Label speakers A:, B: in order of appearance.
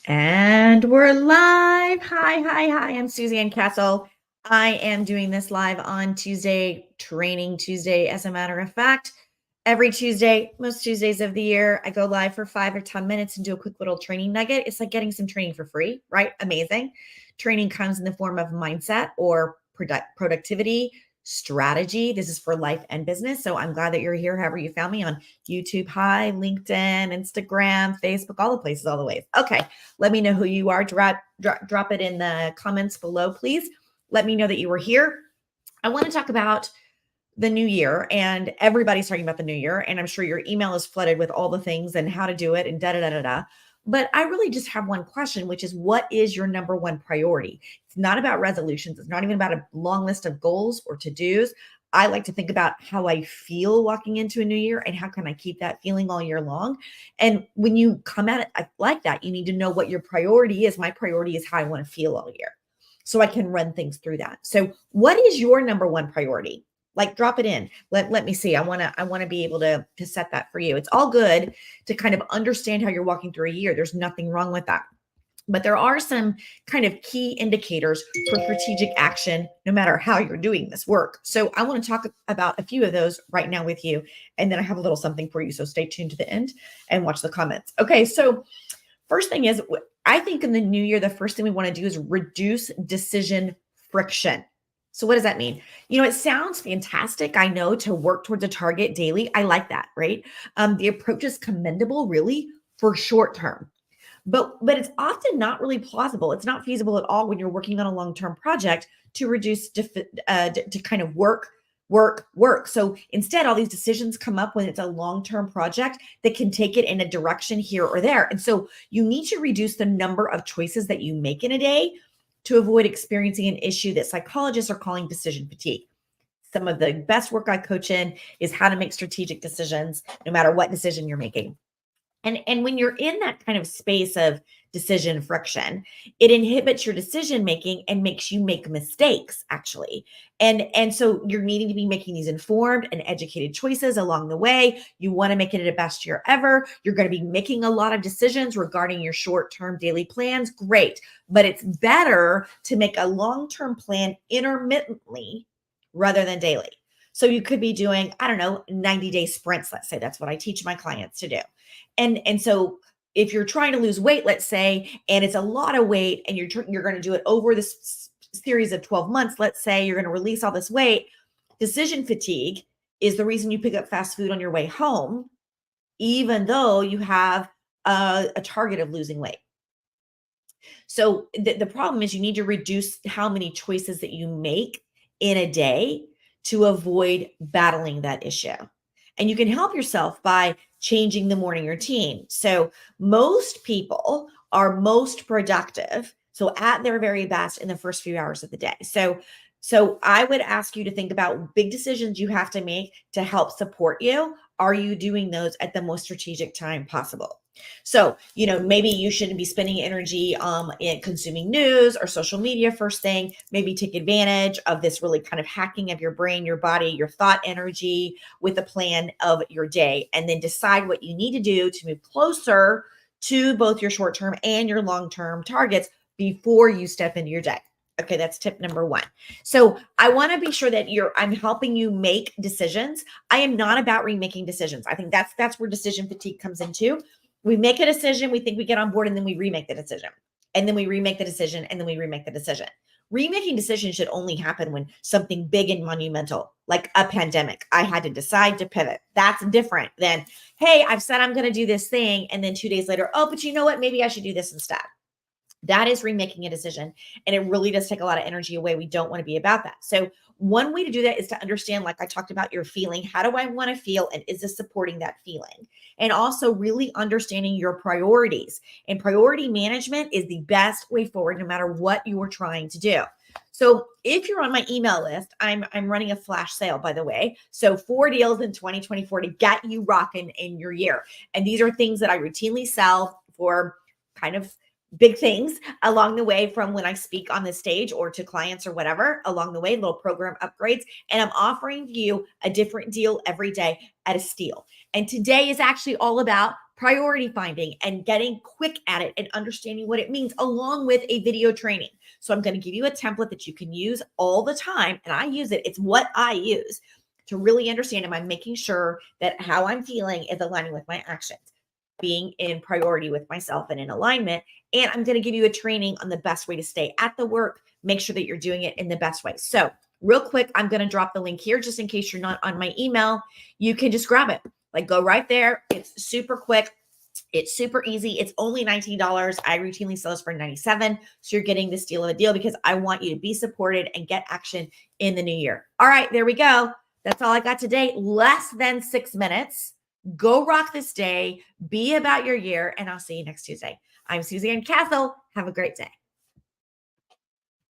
A: And we're live. Hi. I'm Suzanne Castle. I am doing this live on Tuesday, Training Tuesday. As a matter of fact, every Tuesday, most Tuesdays of the year, I go live for 5 or 10 minutes and do a quick little training nugget. It's like getting some training for free, right? Amazing. Training comes in the form of mindset or productivity, strategy. This is for life and business. So I'm glad that you're here. However, you found me on YouTube, hi, LinkedIn, Instagram, Facebook, all the places, all the ways. Okay. Let me know who you are. Drop it in the comments below, please. Let me know that you were here. I want to talk about the new year, and everybody's talking about the new year. And I'm sure your email is flooded with all the things and how to do it and da da da da da. But I really just have one question, which is what is your number one priority? It's not about resolutions. It's not even about a long list of goals or to dos. I like to think about how I feel walking into a new year and how can I keep that feeling all year long. And when you come at it like that, you need to know what your priority is. My priority is how I want to feel all year, so I can run things through that. So what is your number one priority? Like drop it in. Let me see. I want to be able to set that for you. It's all good to kind of understand how you're walking through a year. There's nothing wrong with that. But there are some kind of key indicators for strategic action, no matter how you're doing this work. So I want to talk about a few of those right now with you. And then I have a little something for you. So stay tuned to the end and watch the comments. Okay. So first thing is, I think in the new year, the first thing we want to do is reduce decision friction. So what does that mean? It sounds fantastic. I know, to work towards a target daily. I like that, right? The approach is commendable, really, for short term. But it's often not really plausible. It's not feasible at all when you're working on a long-term project to reduce to kind of work. So instead, all these decisions come up when it's a long-term project that can take it in a direction here or there. And so you need to reduce the number of choices that you make in a day to avoid experiencing an issue that psychologists are calling decision fatigue. Some of the best work I coach in is how to make strategic decisions, no matter what decision you're making. And when you're in that kind of space of decision friction, it inhibits your decision making and makes you make mistakes, actually. And so you're needing to be making these informed and educated choices along the way. You want to make it a best year ever. You're going to be making a lot of decisions regarding your short-term daily plans. Great. But it's better to make a long-term plan intermittently rather than daily. So you could be doing, I don't know, 90-day sprints, let's say. That's what I teach my clients to do. And so if you're trying to lose weight, let's say, and it's a lot of weight, and you're going to do it over this series of 12 months, let's say you're going to release all this weight, decision fatigue is the reason you pick up fast food on your way home, even though you have a target of losing weight. So the problem is you need to reduce how many choices that you make in a day to avoid battling that issue. And you can help yourself by changing the morning routine. So most people are most productive, so at their very best, in the first few hours of the day. So I would ask you to think about big decisions you have to make to help support you. Are you doing those at the most strategic time possible? So, maybe you shouldn't be spending energy in consuming news or social media first thing. Maybe take advantage of this really kind of hacking of your brain, your body, your thought energy with a plan of your day, and then decide what you need to do to move closer to both your short-term and your long-term targets before you step into your day. Okay, that's tip number one. So I want to be sure that I'm helping you make decisions. I am not about remaking decisions. I think that's where decision fatigue comes into. We make a decision, we think we get on board, and then we remake the decision. And then we remake the decision, and then we remake the decision. Remaking decisions should only happen when something big and monumental, like a pandemic, I had to decide to pivot. That's different than, hey, I've said I'm going to do this thing, and then 2 days later, oh, but you know what? Maybe I should do this instead. That is remaking a decision. And it really does take a lot of energy away. We don't want to be about that. So one way to do that is to understand, like I talked about, your feeling. How do I want to feel? And is this supporting that feeling? And also really understanding your priorities. And priority management is the best way forward, no matter what you are trying to do. So if you're on my email list, I'm running a flash sale, by the way. So 4 deals in 2024 to get you rocking in your year. And these are things that I routinely sell for kind of big things along the way, from when I speak on the stage or to clients or whatever along the way, little program upgrades. And I'm offering you a different deal every day at a steal. And today is actually all about priority finding and getting quick at it and understanding what it means, along with a video training. So I'm going to give you a template that you can use all the time. And I use it. It's what I use to really understand, am I making sure that how I'm feeling is aligning with my actions, being in priority with myself and in alignment. And I'm going to give you a training on the best way to stay at the work, make sure that you're doing it in the best way. So real quick, I'm going to drop the link here just in case you're not on my email. You can just grab it. Like, go right there. It's super quick. It's super easy. It's only $19. I routinely sell this for $97. So you're getting this deal of a deal because I want you to be supported and get action in the new year. All right, there we go. That's all I got today. Less than 6 minutes. Go rock this day. Be about your year. And I'll see you next Tuesday. I'm Suzanne Castle. Have a great day.